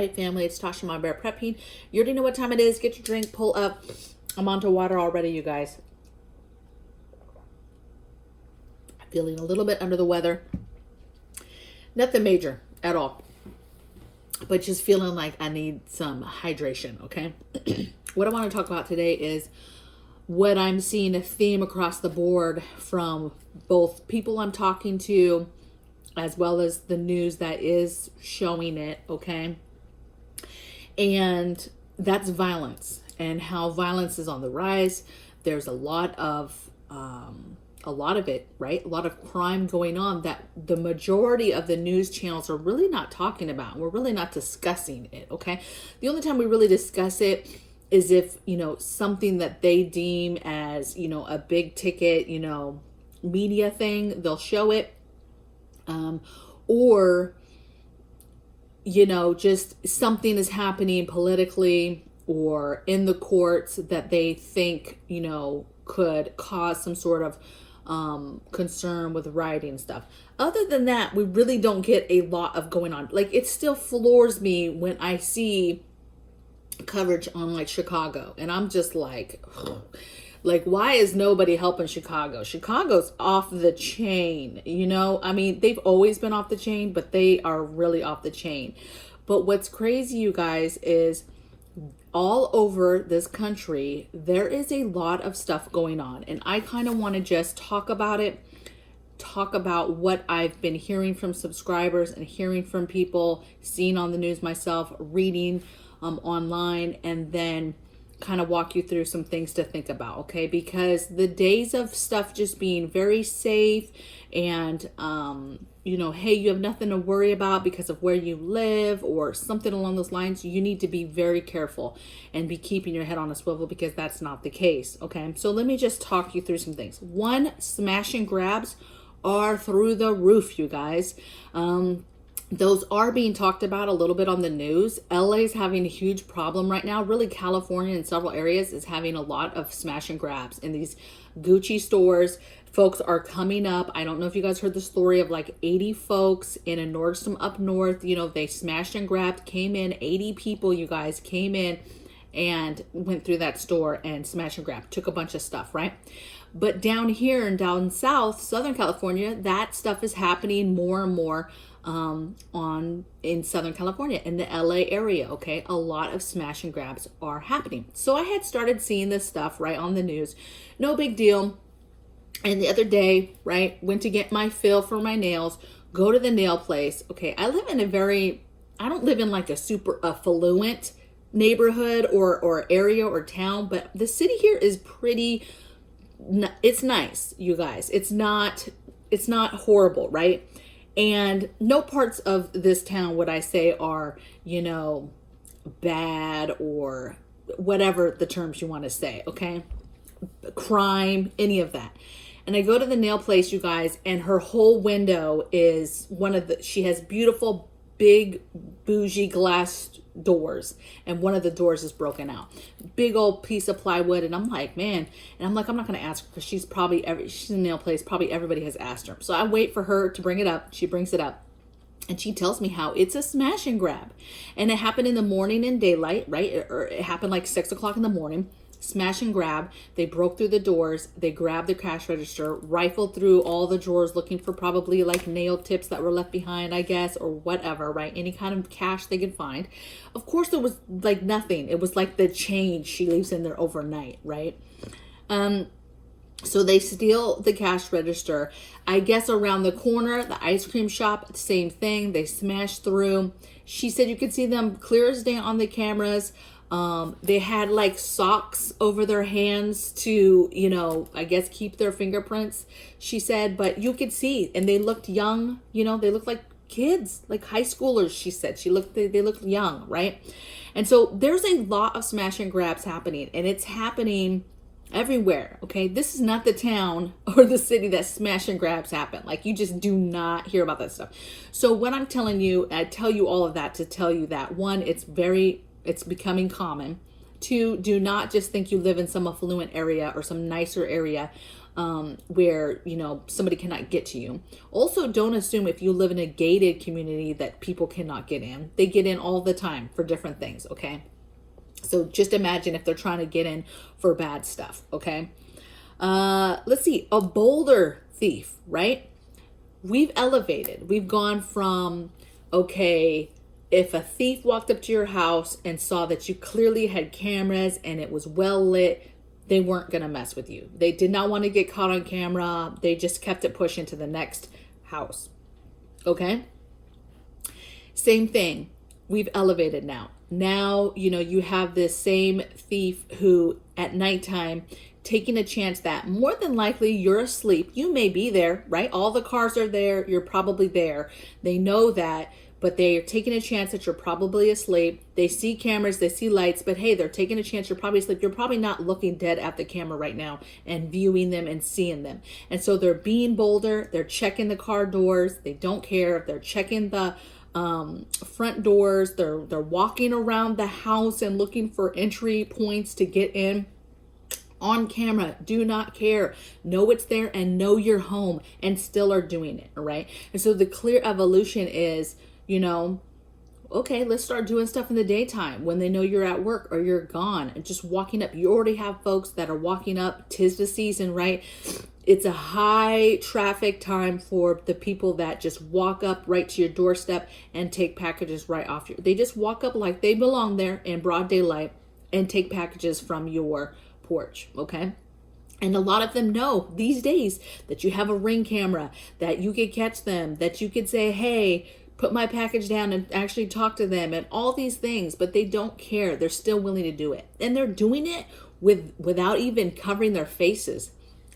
right, family? It's Tasha MamabearPrepping. You already know what time it is. Get your drink, pull up. I'm onto water already, you guys. Feeling a little bit under the weather. Nothing major at all. But just feeling like I need some hydration, okay? What I want to talk about today is what I'm seeing a theme across the board from both people I'm talking to as well as the news that is showing it, okay? And that's violence and how violence is on the rise. There's a lot of it, right? A lot of crime going on that the majority of the news channels are really not talking about. We're really not discussing it, okay? The only time we really discuss it is if, something that they deem as, a big ticket, media thing, they'll show it. Or, just something is happening politically or in the courts that they think, could cause some sort of concern with rioting and stuff. Other than that, we really don't get a lot of going on. Like, it still floors me when I see coverage on like Chicago, and I'm just like, why is nobody helping Chicago? Chicago's off the chain, I mean, they've always been off the chain, but they are really off the chain. But what's crazy, you guys, is all over this country, there is a lot of stuff going on. And I kind of want to just talk about it, talk about what I've been hearing from subscribers and hearing from people, seeing on the news myself, reading online, and then kind of walk you through some things to think about, okay? Because the days of stuff just being very safe and, hey, you have nothing to worry about because of where you live or something along those lines, you need to be very careful and be keeping your head on a swivel, because that's not the case, okay? So let me just talk you through some things. One, smash and grabs are through the roof, you guys. Those are being talked about a little bit on the news. LA is having a huge problem right now. Really, California in several areas is having a lot of smash and grabs in these Gucci stores. Folks are coming up. I don't know if you guys heard the story of like 80 folks in a Nordstrom up north. They smashed and grabbed, came in, 80 people, you guys, came in and went through that store and smashed and grabbed, took a bunch of stuff, right? But down here and down south, Southern California, that stuff is happening more and more in Southern California, in the LA area, okay? A lot of smash and grabs are happening. So I had started seeing this stuff right on the news. No big deal. And the other day, right, went to get my fill for my nails, go to the nail place. Okay, I don't live in like a super affluent neighborhood or area or town, but the city here is it's nice, you guys. It's not horrible, right? And no parts of this town would I say are, bad or whatever the terms you want to say, okay? Crime, any of that. And I go to the nail place, you guys, and her whole window is she has beautiful, big, bougie glass doors, and one of the doors is broken out. Big old piece of plywood, and I'm like, man, and I'm not going to ask her because she's in a nail place, probably everybody has asked her. So I wait for her to bring it up. She brings it up, and she tells me how it's a smash and grab, and it happened in the morning in daylight, right? Or it happened like 6 o'clock in the morning. Smash and grab. They broke through the doors. They grabbed the cash register, rifled through all the drawers looking for probably like nail tips that were left behind, I guess, or whatever, right? Any kind of cash they could find. Of course, there was like nothing. It was like the change she leaves in there overnight, right? So they steal the cash register. I guess around the corner, the ice cream shop, same thing. They smash through. She said you could see them clear as day on the cameras. They had like socks over their hands to, I guess keep their fingerprints, she said, but you could see, and they looked young, they looked like kids, like high schoolers, she said. They looked young, right? And so there's a lot of smash and grabs happening, and it's happening everywhere, okay? This is not the town or the city that smash and grabs happen. Like, you just do not hear about that stuff. So what I'm telling you, I tell you all of that to tell you that, one, it's becoming common. Two, do not just think you live in some affluent area or some nicer area where, you know, somebody cannot get to you. Also, don't assume if you live in a gated community that people cannot get in. They get in all the time for different things, okay? So just imagine if they're trying to get in for bad stuff, okay? Let's see, a Boulder Thief, right? We've elevated. We've gone from, okay, if a thief walked up to your house and saw that you clearly had cameras and it was well lit, they weren't going to mess with you. They did not want to get caught on camera. They just kept it pushing to the next house. Okay? Same thing. We've elevated now. Now, you know, you have this same thief who at nighttime taking a chance that more than likely you're asleep. You may be there, right? All the cars are there. You're probably there. They know that, but they're taking a chance that you're probably asleep. They see cameras, they see lights, but hey, they're taking a chance you're probably asleep. You're probably not looking dead at the camera right now and viewing them and seeing them. And so they're being bolder. They're checking the car doors. They don't care. They're checking the front doors. They're walking around the house and looking for entry points to get in. On camera, do not care. Know it's there and know you're home and still are doing it, all right? And so the clear evolution is, you know, okay, let's start doing stuff in the daytime when they know you're at work or you're gone and just walking up. You already have folks that are walking up. 'Tis the season, right? It's a high traffic time for the people that just walk up right to your doorstep and take packages right off they just walk up like they belong there in broad daylight and take packages from your porch, okay? And a lot of them know these days that you have a Ring camera, that you could catch them, that you could say, hey, put my package down and actually talk to them and all these things, but they don't care. They're still willing to do it. And they're doing it without even covering their faces.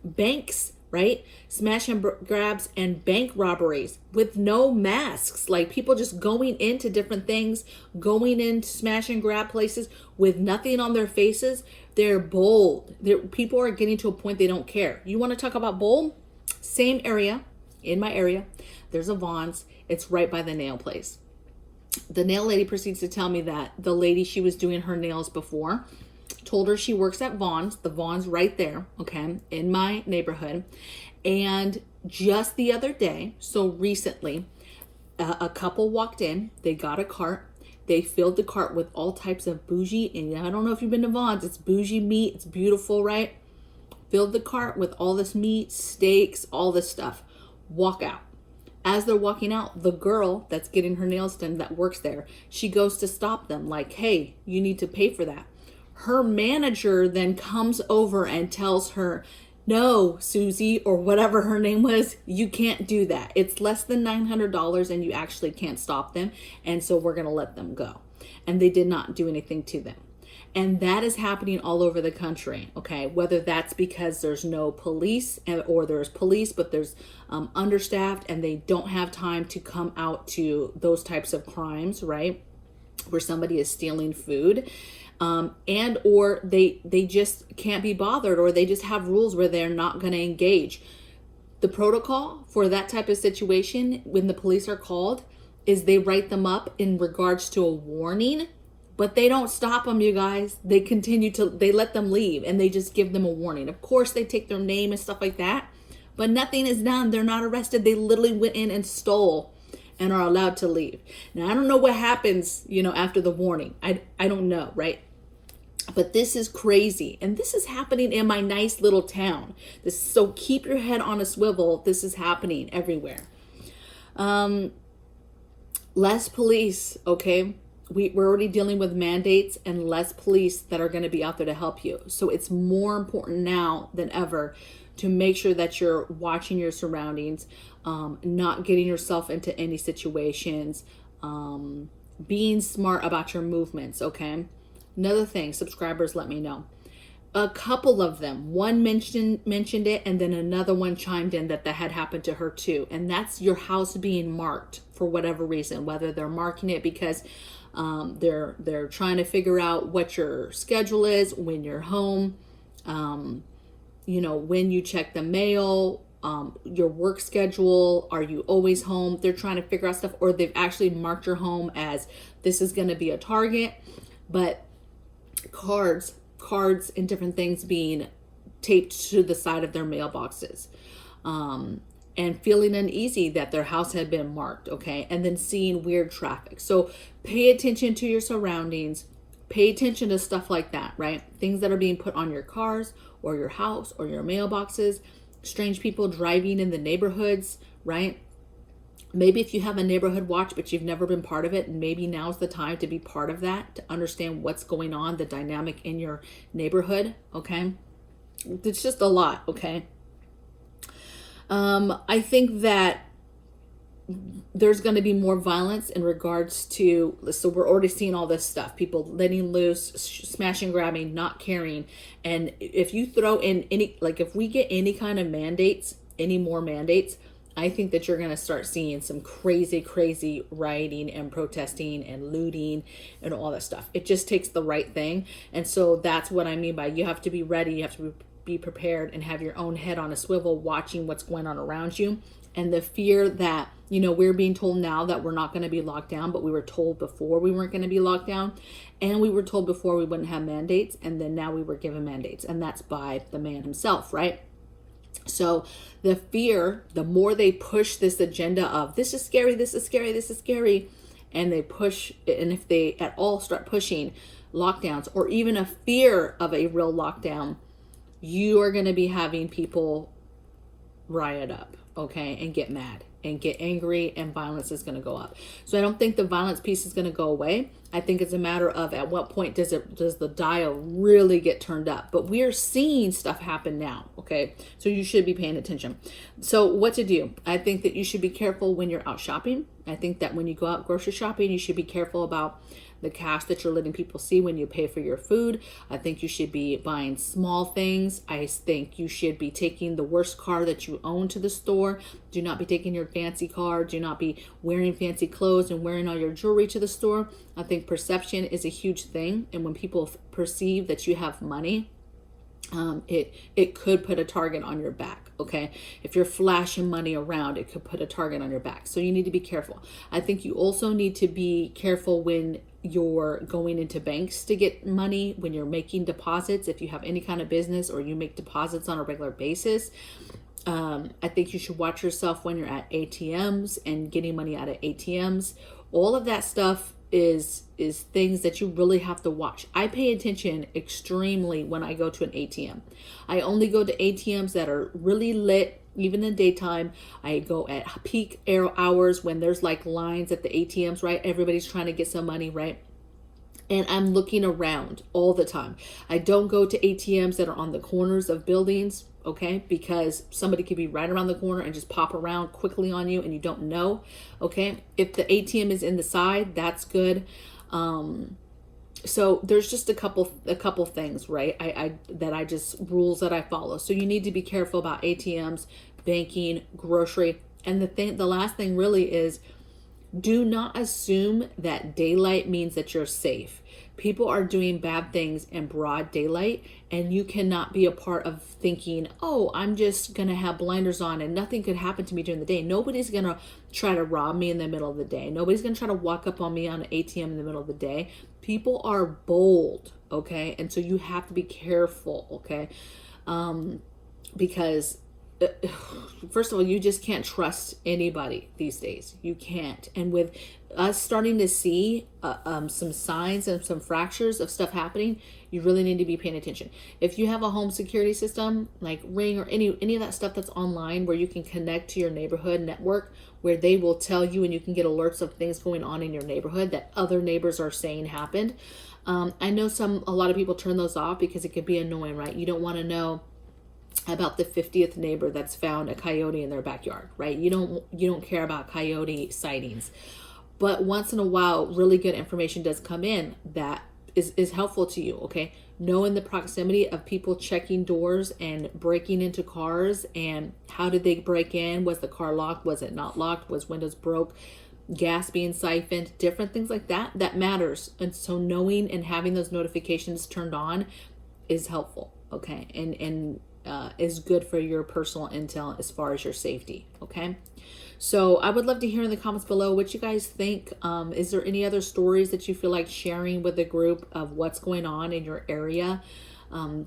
Banks, right? Smash and grabs and bank robberies with no masks. Like people just going into different things, going into smash and grab places with nothing on their faces. They're bold. People are getting to a point they don't care. You want to talk about bold? Same area, in my area, there's a Vons. It's right by the nail place. The nail lady proceeds to tell me that the lady she was doing her nails before told her she works at Vons, the Vons right there, okay, in my neighborhood. And just the other day, so recently, a couple walked in, they got a cart, they filled the cart with all types of bougie, and I don't know if you've been to Vons, it's bougie meat, it's beautiful, right? Filled the cart with all this meat, steaks, all this stuff. Walk out. As they're walking out, the girl that's getting her nails done that works there, she goes to stop them like, hey, you need to pay for that. Her manager then comes over and tells her, no, Susie, or whatever her name was, you can't do that. It's less than $900 and you actually can't stop them. And so we're going to let them go. And they did not do anything to them. And that is happening all over the country, okay? Whether that's because there's no police or there's police, but there's understaffed and they don't have time to come out to those types of crimes, right? Where somebody is stealing food. And or they just can't be bothered, or they just have rules where they're not going to engage. The protocol for that type of situation when the police are called is they write them up in regards to a warning, but they don't stop them, you guys. They let them leave and they just give them a warning. Of course, they take their name and stuff like that, but nothing is done. They're not arrested. They literally went in and stole and are allowed to leave. Now, I don't know what happens, after the warning. I don't know, right? But this is crazy. And this is happening in my nice little town. So keep your head on a swivel. This is happening everywhere. Less police, okay? We're already dealing with mandates and less police that are going to be out there to help you. So it's more important now than ever to make sure that you're watching your surroundings, not getting yourself into any situations, being smart about your movements, okay? Another thing, subscribers let me know. A couple of them, one mentioned it, and then another one chimed in that had happened to her too. And that's your house being marked for whatever reason, whether they're marking it because they're trying to figure out what your schedule is when you're home, when you check the mail, your work schedule, are you always home? They're trying to figure out stuff, or they've actually marked your home as this is going to be a target. But cards and different things being taped to the side of their mailboxes, and feeling uneasy that their house had been marked, okay, and then seeing weird traffic. So pay attention to your surroundings, pay attention to stuff like that, right? Things that are being put on your cars or your house or your mailboxes, strange people driving in the neighborhoods, right? Maybe if you have a neighborhood watch, but you've never been part of it, maybe now's the time to be part of that, to understand what's going on, the dynamic in your neighborhood, okay? It's just a lot, okay? I think that there's going to be more violence in regards to, so we're already seeing all this stuff, people letting loose, smashing, grabbing, not caring. And if you throw in any, like if we get any kind of mandates, any more mandates, I think that you're going to start seeing some crazy rioting and protesting and looting and all that stuff. It just takes the right thing. And so that's what I mean by you have to be ready. You have to be prepared and have your own head on a swivel, watching what's going on around you. And the fear that, you know, we're being told now that we're not going to be locked down, but we were told before we weren't going to be locked down. And we were told before we wouldn't have mandates. And then now we were given mandates. And that's by the man himself, right? So the fear, the more they push this agenda of this is scary, this is scary, this is scary, and they push, and if they at all start pushing lockdowns or even a fear of a real lockdown, you are going to be having people riot up, okay, and get mad and get angry, and violence is going to go up. So I don't think the violence piece is going to go away. I think it's a matter of at what point does the dial really get turned up. But we are seeing stuff happen now, okay? So you should be paying attention. So what to do? I think that you should be careful when you're out shopping. I think that when you go out grocery shopping, you should be careful about the cash that you're letting people see when you pay for your food. I think you should be buying small things. I think you should be taking the worst car that you own to the store. Do not be taking your fancy car. Do not be wearing fancy clothes and wearing all your jewelry to the store. I think perception is a huge thing. And when people perceive that you have money, it could put a target on your back, okay? If you're flashing money around, it could put a target on your back. So you need to be careful. I think you also need to be careful when you're going into banks to get money, when you're making deposits. If you have any kind of business or you make deposits on a regular basis, I think you should watch yourself when you're at ATMs and getting money out of ATMs. All of that stuff is things that you really have to watch. I pay attention extremely when I go to an ATM. I only go to ATMs that are really lit, even in the daytime. I go at peak hours when there's like lines at the ATMs, right? Everybody's trying to get some money, right? And I'm looking around all the time. I don't go to ATMs that are on the corners of buildings, okay? Because somebody could be right around the corner and just pop around quickly on you and you don't know, okay? If the ATM is in the side, that's good. So there's just a couple things, right? Rules that I follow. So you need to be careful about ATMs, banking, grocery. And the last thing really is, do not assume that daylight means that you're safe. People are doing bad things in broad daylight, and you cannot be a part of thinking, oh, I'm just going to have blinders on and nothing could happen to me during the day. Nobody's going to try to rob me in the middle of the day. Nobody's going to try to walk up on me on an ATM in the middle of the day. People are bold, okay? And so you have to be careful, okay? Because first of all, you just can't trust anybody these days. You can't. And with us starting to see some signs and some fractures of stuff happening, you really need to be paying attention. If you have a home security system like Ring or any of that stuff that's online where you can connect to your neighborhood network, where they will tell you and you can get alerts of things going on in your neighborhood that other neighbors are saying happened. I know a lot of people turn those off because it could be annoying, right? You don't want to know about the 50th neighbor that's found a coyote in their backyard, right? You don't care about coyote sightings. But once in a while, really good information does come in that is helpful to you, okay? Knowing the proximity of people checking doors and breaking into cars, and how did they break in? Was the car locked? Was it not locked? Was windows broke? Gas being siphoned? Different things like that matters. And so knowing and having those notifications turned on is helpful, okay? And is good for your personal intel as far as your safety. Okay. So I would love to hear in the comments below what you guys think. Is there any other stories that you feel like sharing with the group of what's going on in your area?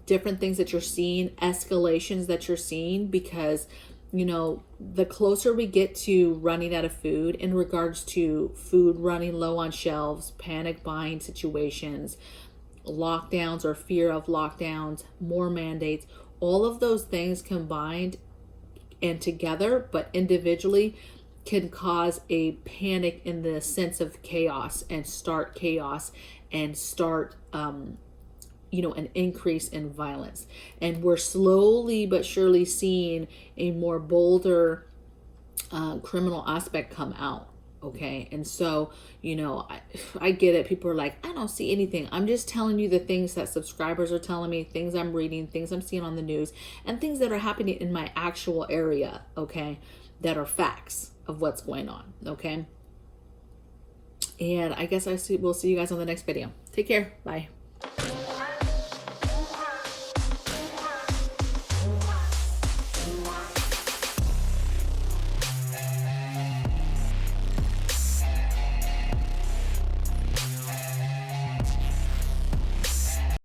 Different things that you're seeing, escalations that you're seeing, because the closer we get to running out of food in regards to food running low on shelves, panic buying situations, lockdowns or fear of lockdowns, more mandates, all of those things combined and together, but individually, can cause a panic in the sense of chaos and start an increase in violence. And we're slowly but surely seeing a more bolder criminal aspect come out. Okay. And so, I get it. People are like, I don't see anything. I'm just telling you the things that subscribers are telling me, things I'm reading, things I'm seeing on the news, and things that are happening in my actual area. Okay. That are facts of what's going on. Okay. And I guess we'll see you guys on the next video. Take care. Bye.